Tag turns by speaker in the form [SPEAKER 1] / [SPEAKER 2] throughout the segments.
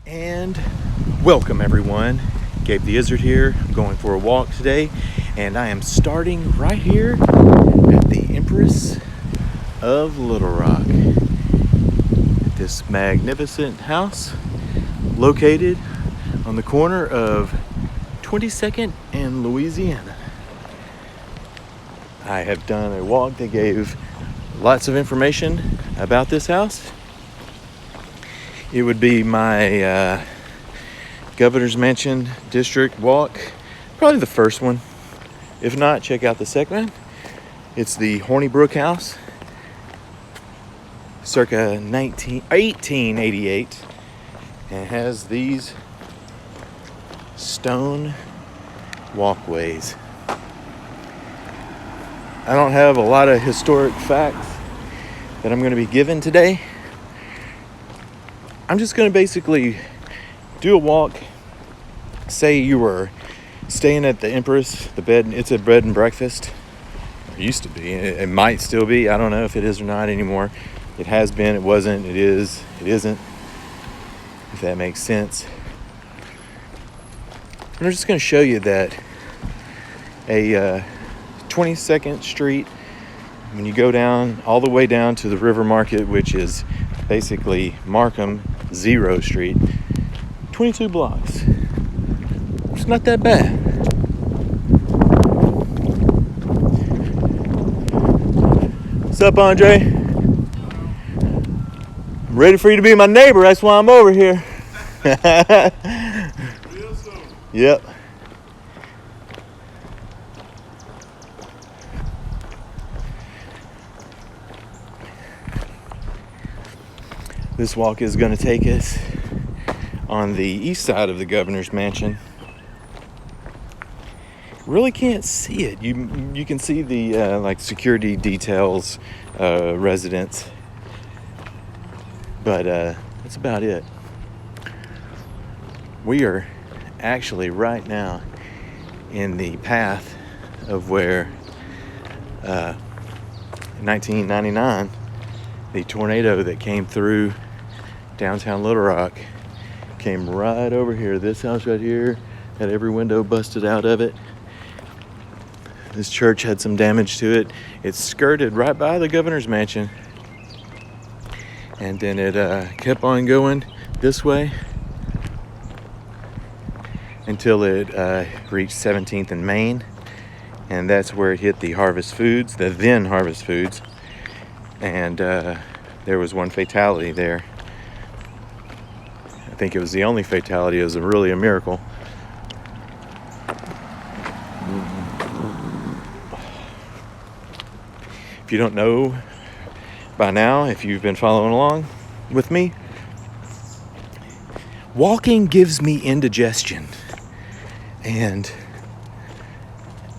[SPEAKER 1] And welcome everyone. Gabe the Izzard here. I'm going for a walk today, and I am starting right here at the Empress of Little Rock. This magnificent house located on the corner of 22nd and Louisiana. I have done a walk that gave lots of information about this house. It would be my Governor's Mansion District walk, probably the first one. If not, check out the second one. It's the Hornibrook House, circa 1888, and has these stone walkways. I don't have a lot of historic facts that I'm going to be given today. I'm just going to basically do a walk. Say you were staying at the Empress, it's a bed and breakfast. It used to be. It might still be. I don't know if it is or not anymore. It has been, it wasn't, it is, it isn't. If that makes sense. I'm just going to show you that a 22nd Street, when you go down, all the way down to the River Market, which is basically Markham 0 Street, 22 blocks. It's not that bad. What's up, Andre? I'm ready for you to be my neighbor. That's why I'm over here. Yep. This walk is going to take us on the east side of the Governor's Mansion. Really can't see it. You can see the like security details, residents, but that's about it. We are actually right now in the path of where in 1999 the tornado that came through downtown Little Rock came right over here. This house right here had every window busted out of it. This church had some damage to it. It skirted right by the Governor's Mansion, and then it kept on going this way until it reached 17th and Main, and that's where it hit the Harvest Foods, the then Harvest Foods, and there was one fatality there. I think it was the only fatality. It was really a miracle. If you don't know by now, if you've been following along with me, walking gives me indigestion, and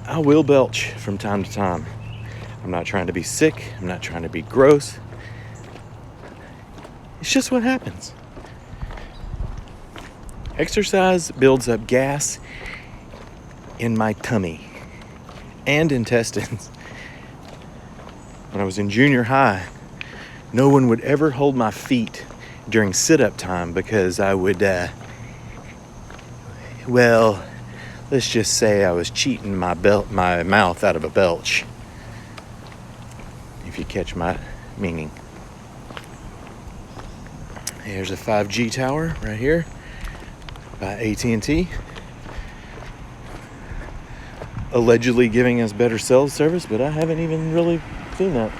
[SPEAKER 1] I will belch from time to time. I'm not trying to be sick. I'm not trying to be gross. It's just what happens. Exercise builds up gas in my tummy and intestines. When I was in junior high, no one would ever hold my feet during sit-up time because I would, let's just say I was cheating my mouth out of a belch, if you catch my meaning. There's a 5G tower right here by AT&T, allegedly giving us better cell service, but I haven't even really seen that.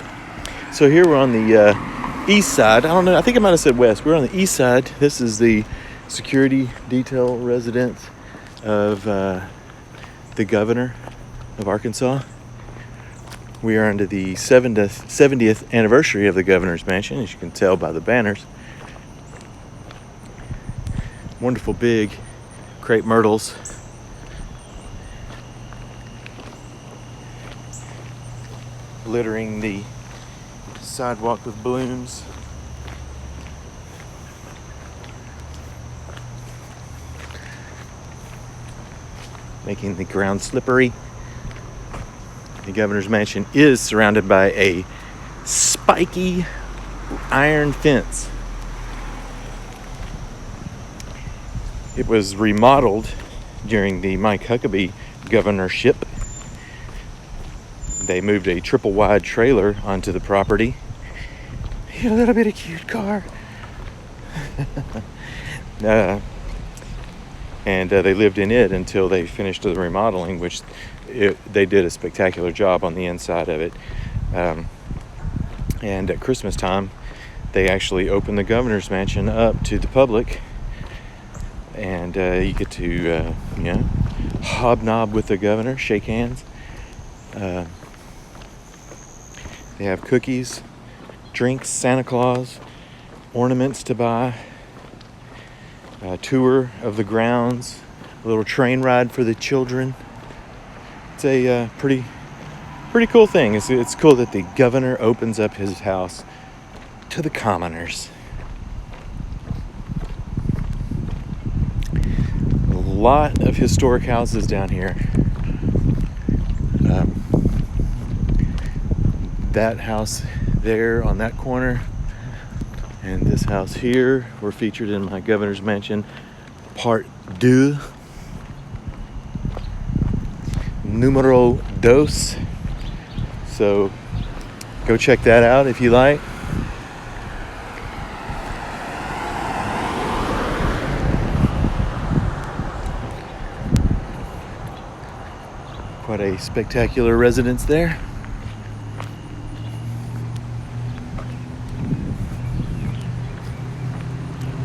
[SPEAKER 1] So here we're on the east side. I don't know, I think I might have said west. We're on the east side. This is the security detail residence of the governor of Arkansas. We are under the 70th anniversary of the Governor's Mansion, as you can tell by the banners. Wonderful big crepe myrtles. Littering the sidewalk with blooms. Making the ground slippery. The Governor's Mansion is surrounded by a spiky iron fence. It was remodeled during the Mike Huckabee governorship. They moved a triple wide trailer onto the property. A little bit of cute car. And they lived in it until they finished the remodeling, which they did a spectacular job on the inside of it. And at Christmas time, they actually opened the governor's mansion up to the public, and you get to hobnob with the governor, shake hands. They have cookies, drinks, Santa Claus, ornaments to buy, a tour of the grounds, a little train ride for the children. It's a pretty cool thing. It's cool that the governor opens up his house to the commoners. A lot of historic houses down here. That house there on that corner and this house here were featured in my governor's mansion part 2, numero 2. So go check that out if you like. Quite a spectacular residence there.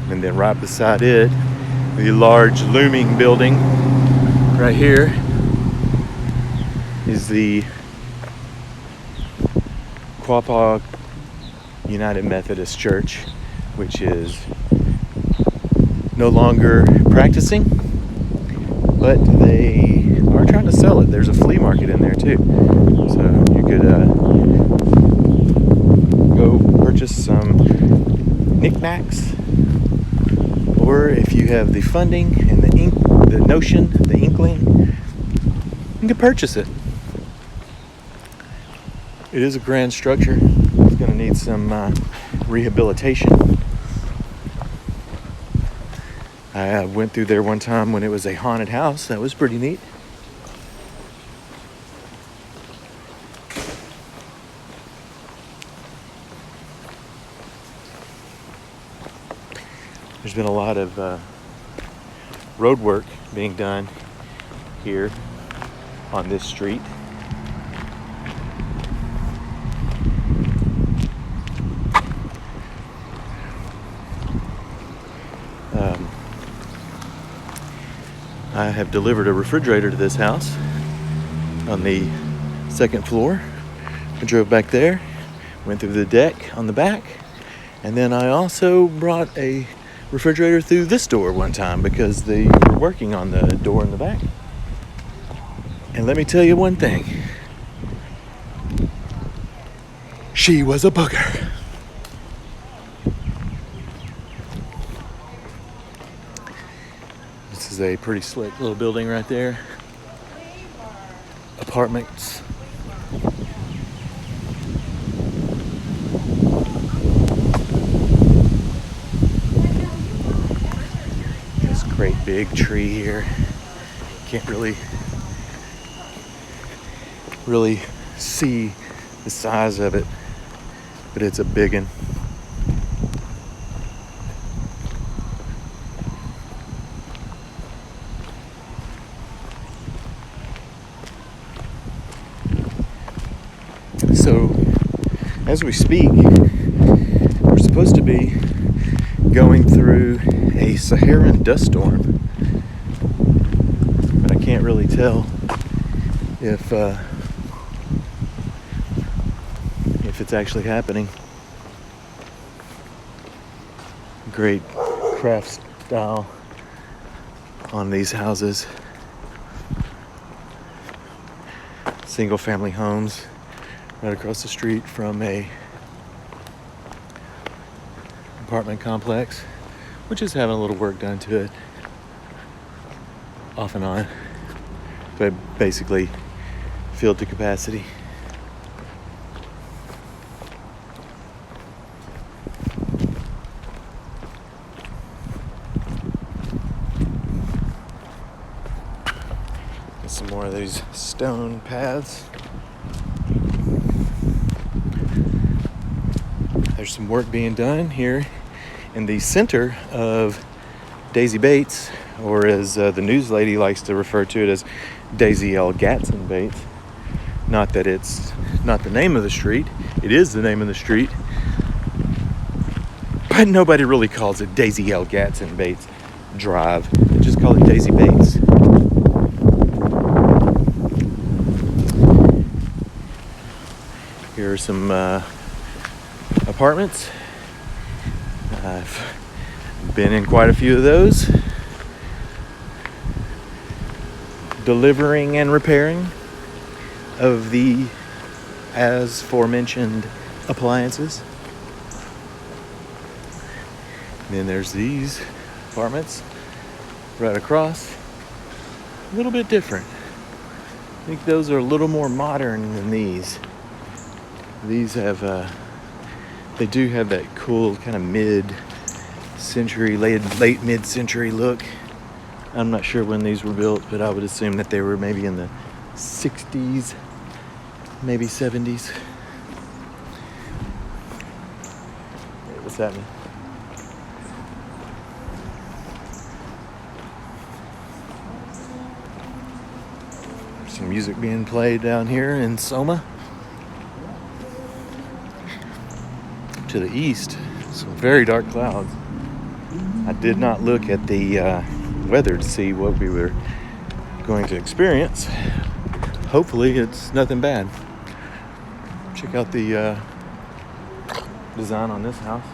[SPEAKER 1] And then right beside it, the large looming building right here is the Quapaw United Methodist Church, which is no longer practicing, but they are trying to sell it. There's a flea market in there too, so you could go purchase some knickknacks, or if you have the funding and the inkling, you can purchase it. It is a grand structure. It's going to need some rehabilitation. I went through there one time when it was a haunted house. That was pretty neat. There's been a lot of road work being done here on this street. I have delivered a refrigerator to this house on the second floor. I drove back there, went through the deck on the back, and then I also brought a refrigerator through this door one time because they were working on the door in the back. And let me tell you one thing. She was a booger. This is a pretty slick little building right there. Apartments. This great big tree here. Can't really see the size of it, but it's a big one. So, as we speak, we're supposed to be going through a Saharan dust storm, but I can't really tell if it's actually happening. Great craft style on these houses. Single family homes right across the street from a apartment complex, which is having a little work done to it off and on, but basically filled to capacity. Some more of these stone paths. There's some work being done here in the center of Daisy Bates, or as the news lady likes to refer to it as Daisy L. Gatson Bates. Not that it's not the name of the street. It is the name of the street. But nobody really calls it Daisy L. Gatson Bates Drive. They just call it Daisy Bates. Here are some apartments. I've been in quite a few of those. Delivering and repairing of the as aforementioned appliances. And then there's these apartments right across. A little bit different. I think those are a little more modern than these. These have, they do have that cool kind of mid-century, late mid-century look. I'm not sure when these were built, but I would assume that they were maybe in the 60s, maybe 70s. Hey, what's happening? There's some music being played down here in Soma. To the east, some very dark clouds. I did not look at the weather to see what we were going to experience. Hopefully it's nothing bad. Check out the design on this house.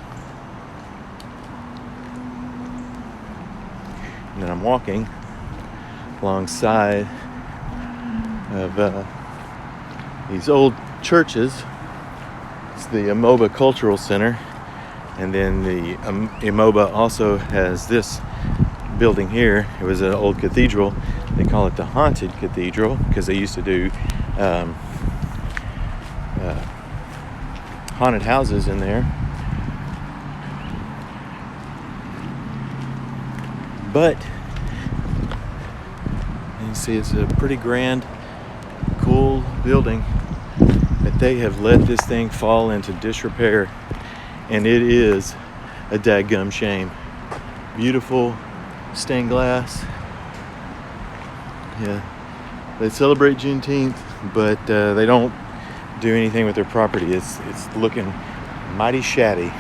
[SPEAKER 1] And then I'm walking alongside of these old churches. It's the Imoba Cultural Center, and then the Imoba also has this building here. It was an old cathedral. They call it the Haunted Cathedral because they used to do haunted houses in there. But you can see it's a pretty grand, cool building. But they have let this thing fall into disrepair, and it is a dadgum shame. Beautiful stained glass. Yeah, they celebrate Juneteenth, but they don't do anything with their property. It's looking mighty shabby.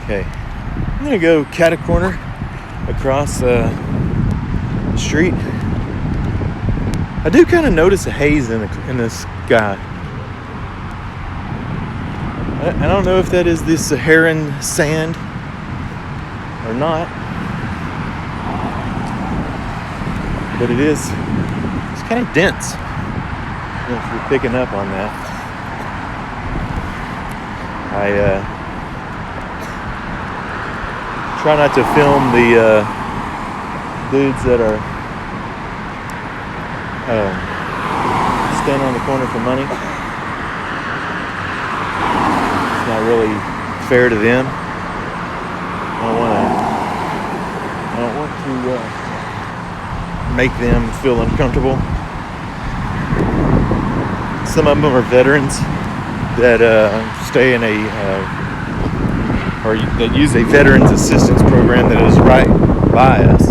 [SPEAKER 1] Okay, I'm gonna go cat-a-corner across the street. I do kind of notice a haze in the sky. I don't know if that is the Saharan sand or not, but it is. It's kind of dense. I don't know if you're picking up on that. I try not to film the dudes that are stand on the corner for money. It's not really fair to them. I don't want to make them feel uncomfortable. Some of them are veterans that stay in or that use a veterans assistance program that is right by us.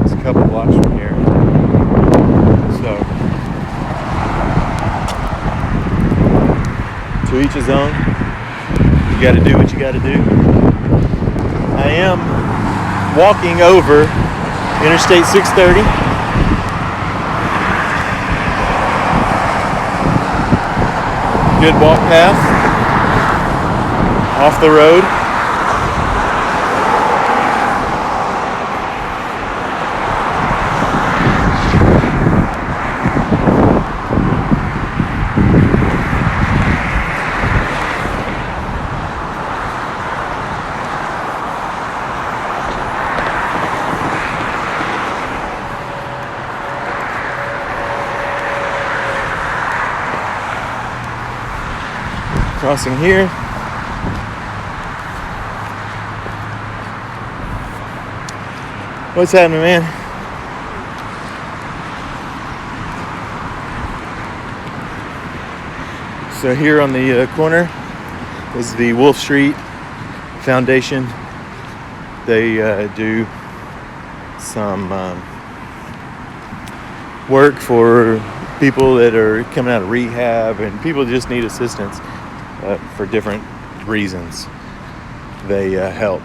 [SPEAKER 1] It's a couple blocks from here. So, to each his own. You got to do what you got to do. I am walking over Interstate 630. Good walk path off the road. Crossing here. What's happening, man? So here on the corner is the Wolfe Street Foundation. They do some work for people that are coming out of rehab and people that just need assistance for different reasons. They help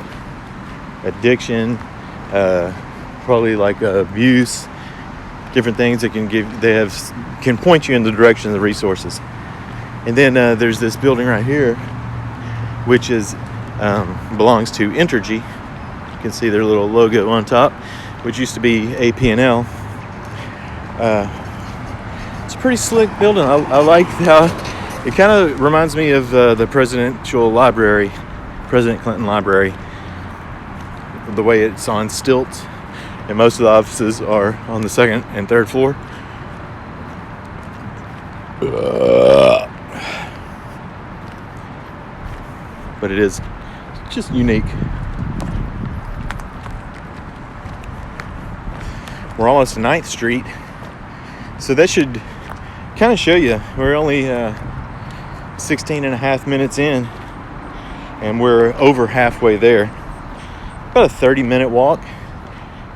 [SPEAKER 1] addiction, probably like abuse, different things that can point you in the direction of the resources. And then there's this building right here, which belongs to Entergy. You can see their little logo on top, which used to be AP&L. It's a pretty slick building. I like how it kind of reminds me of the presidential library, President Clinton Library. The way it's on stilts, and most of the offices are on the second and third floor. But it is just unique. We're almost to 9th Street, so that should kind of show you we're only 16 and a half minutes in, and we're over halfway there. About a 30-minute walk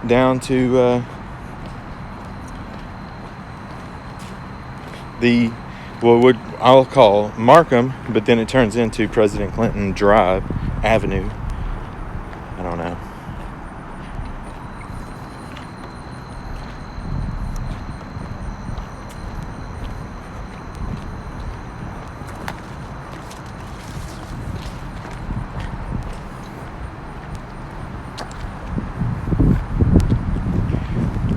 [SPEAKER 1] down to what I'll call Markham, but then it turns into President Clinton Drive Avenue. I don't know.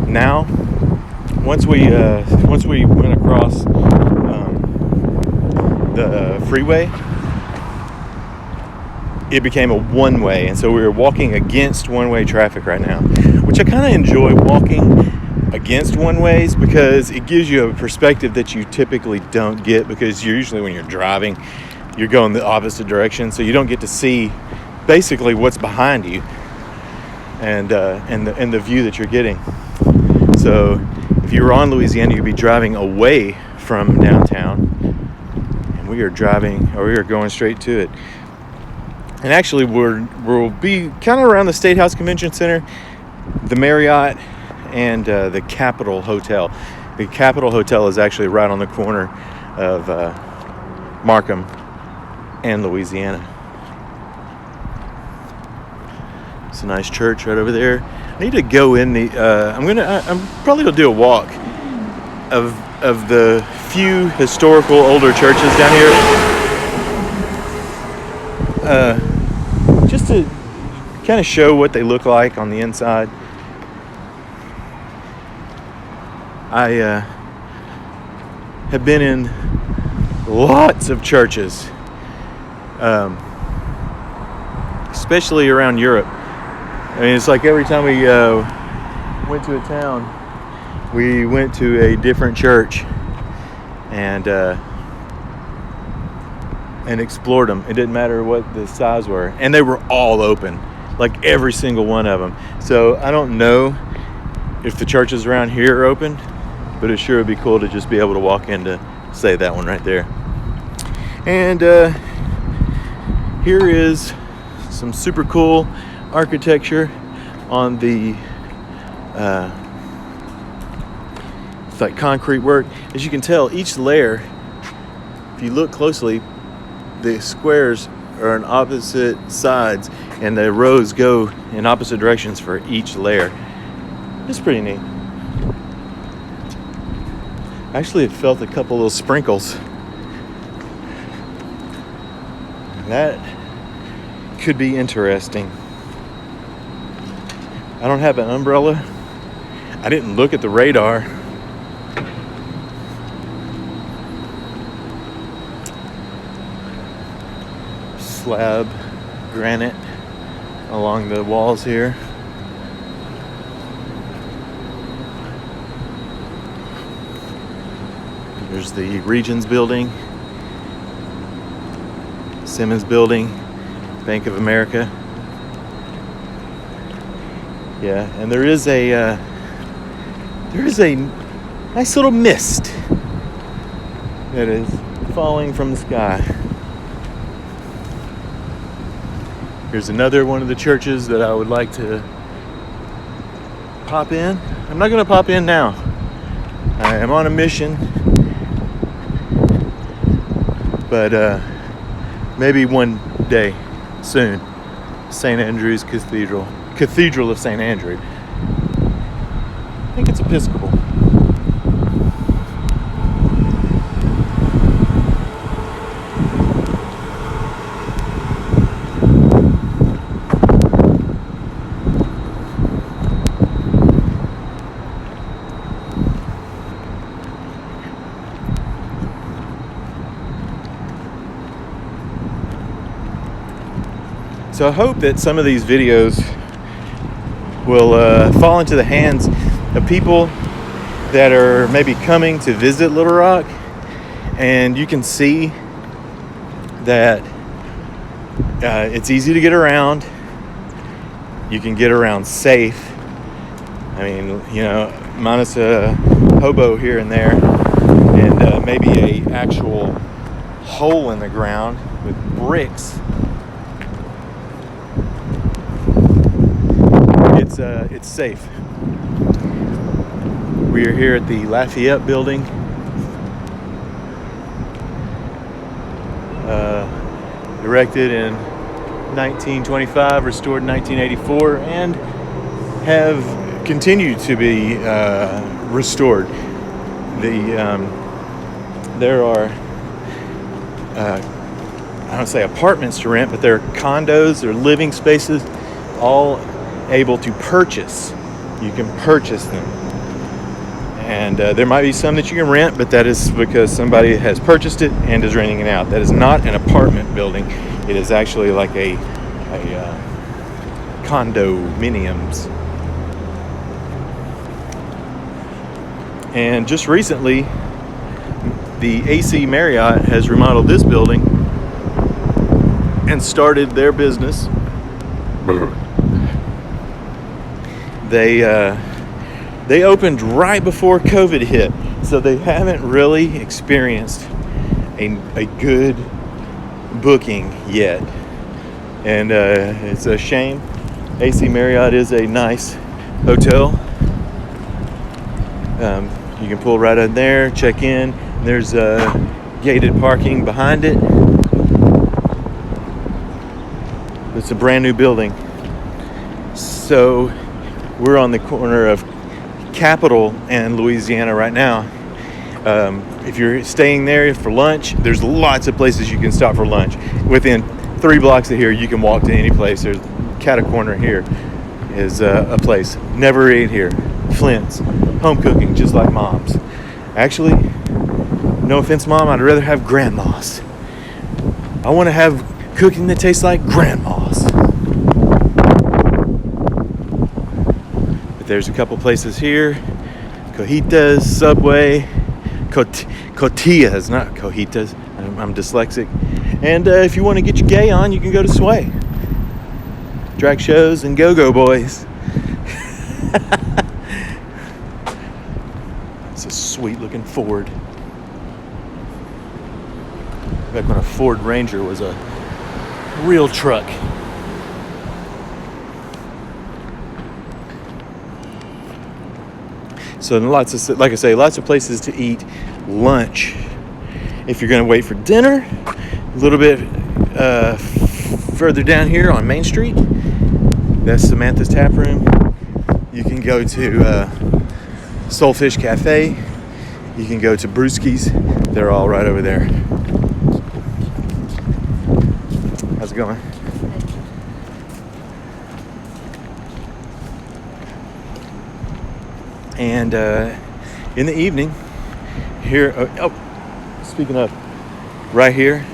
[SPEAKER 1] Now, once we went across the freeway, it became a one-way, and so we were walking against one-way traffic right now, which I kind of enjoy walking against one-ways because it gives you a perspective that you typically don't get, because usually when you're driving, you're going the opposite direction, so you don't get to see basically what's behind you and the view that you're getting. So if you were on Louisiana, you'd be driving away from downtown, and we are going straight to it. And actually we'll be kind of around the State House Convention Center, the Marriott, and the Capitol Hotel. The Capitol Hotel is actually right on the corner of Markham and Louisiana. It's a nice church right over there. I need to go in the. I'm probably gonna do a walk of the few historical older churches down here, just to kind of show what they look like on the inside. I have been in lots of churches, especially around Europe. I mean, it's like every time we went to a town, we went to a different church and explored them. It didn't matter what the size were, and they were all open, like every single one of them. So I don't know if the churches around here are open, but it sure would be cool to just be able to walk into, say, that one right there. And here is some super cool architecture on the it's like concrete work. As you can tell, each layer, if you look closely, the squares are on opposite sides and the rows go in opposite directions for each layer. It's pretty neat. Actually, it felt a couple little sprinkles. That could be interesting. I don't have an umbrella. I didn't look at the radar. Slab granite along the walls here. There's the Regions building, Simmons building, Bank of America. Yeah, and there is a nice little mist that is falling from the sky. Here's another one of the churches that I would like to pop in. I'm not going to pop in now. I am on a mission, but maybe one day soon. St. Andrew's Cathedral. Cathedral of St. Andrew. I think it's Episcopal. So I hope that some of these videos will fall into the hands of people that are maybe coming to visit Little Rock, and you can see that it's easy to get around. You can get around safe. I mean, you know, minus a hobo here and there, and maybe a actual hole in the ground with bricks. It's safe. We are here at the Lafayette building. Erected in 1925, restored in 1984, and have continued to be restored. There are I don't say apartments to rent, but they're condos or living spaces, all able to purchase. You can purchase them, and there might be some that you can rent, but that is because somebody has purchased it and is renting it out. That is not an apartment building. It is actually like a condominiums. And just recently, the AC Marriott has remodeled this building and started their business. They opened right before COVID hit, so they haven't really experienced a good booking yet, and it's a shame. AC Marriott is a nice hotel. You can pull right in there, check in. There's gated parking behind it. It's a brand new building. So we're on the corner of Capitol and Louisiana right now. If you're staying there for lunch, there's lots of places you can stop for lunch. Within 3 blocks of here, you can walk to any place. There's Cat Corner here is a place. Never ate here. Flint's. Home cooking, just like Mom's. Actually, no offense, Mom, I'd rather have Grandma's. I want to have cooking that tastes like Grandma's. But there's a couple places here. Cojitas, Subway, Cotillas, not Cojitas. I'm dyslexic. And if you want to get your gay on, you can go to Sway. Drag shows and go-go boys. It's a sweet-looking Ford. Back when a Ford Ranger was a real truck. So lots of, like I say, lots of places to eat lunch. If you're going to wait for dinner, a little bit further down here on Main Street, that's Samantha's Tap Room. You can go to Soulfish Cafe. You can go to Brewski's. They're all right over there. How's it going? And in the evening, here, speaking of, right here,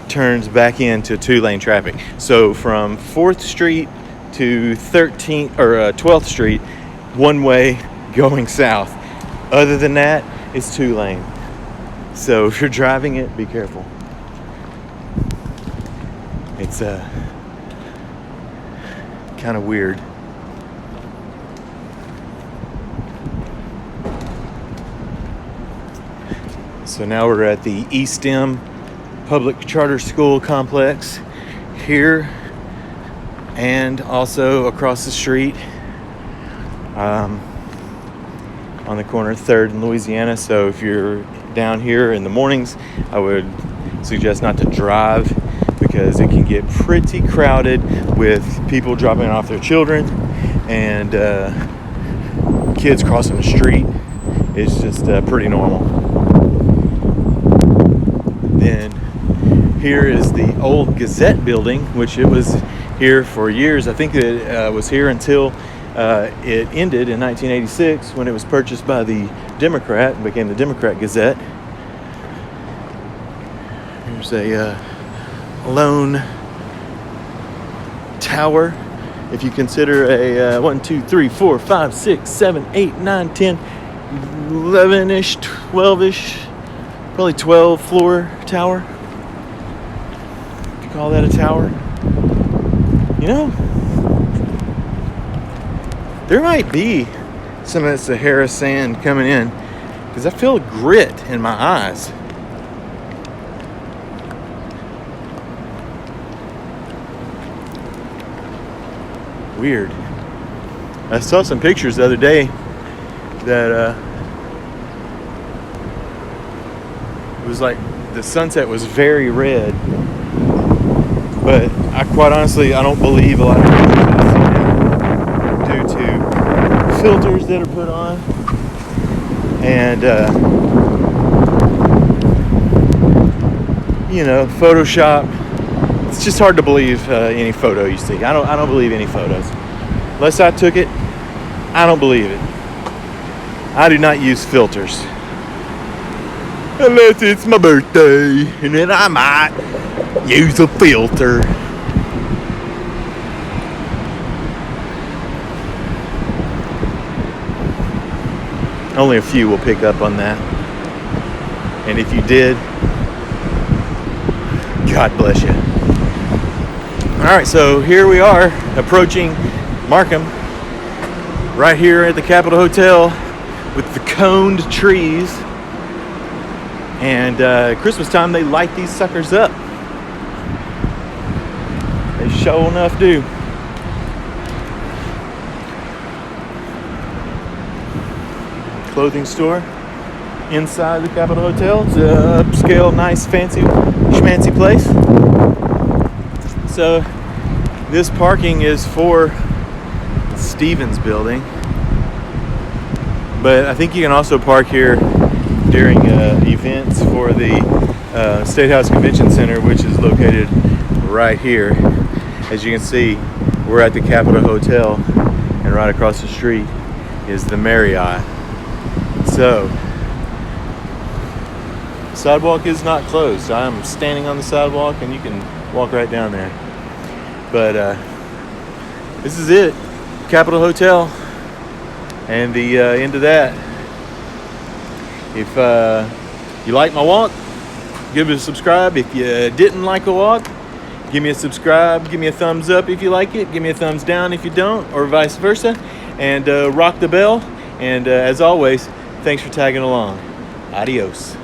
[SPEAKER 1] turns back into 2-lane traffic. So from 4th Street to 12th Street, one way going south. Other than that, it's 2-lane. So if you're driving it, be careful. It's kind of weird. So now we're at the East End Public Charter School complex here, and also across the street on the corner of 3rd and Louisiana. So if you're down here in the mornings, I would suggest not to drive because it can get pretty crowded with people dropping off their children and kids crossing the street. It's just pretty normal. Then here is the old Gazette building, which it was here for years. I think it was here until it ended in 1986 when it was purchased by the Democrat and became the Democrat Gazette. Here's a lone tower. If you consider a 1, 2, 3, 4, 5, 6, 7, 8, 9, 10, 11-ish, 12-ish, probably 12 floor tower. Would you call that a tower? You know, there might be some of that Sahara sand coming in because I feel grit in my eyes. Weird. I saw some pictures the other day that it was like the sunset was very red, but I quite honestly I don't believe a lot of pictures that I've seen due to filters that are put on and Photoshop. It's just hard to believe any photo you see. I don't believe any photos unless I took it. I don't believe it. I do not use filters unless it's my birthday, and then I might use a filter. Only a few will pick up on that, and if you did, God bless you. Alright, so here we are approaching Markham, right here at the Capitol Hotel with the coned trees. And Christmas time they light these suckers up. They sure enough do. Clothing store inside the Capitol Hotel. It's an upscale, nice, fancy, schmancy place. So this parking is for Stevens Building, but I think you can also park here during events for the State House Convention Center, which is located right here. As you can see, we're at the Capitol Hotel, and right across the street is the Marriott. So the sidewalk is not closed. I'm standing on the sidewalk, and you can walk right down there. But this is it, Capitol Hotel, and the end of that. If you like my walk, give it a subscribe. If you didn't like the walk, give me a subscribe. Give me a thumbs up if you like it. Give me a thumbs down if you don't, or vice versa. And rock the bell. And as always, thanks for tagging along. Adios.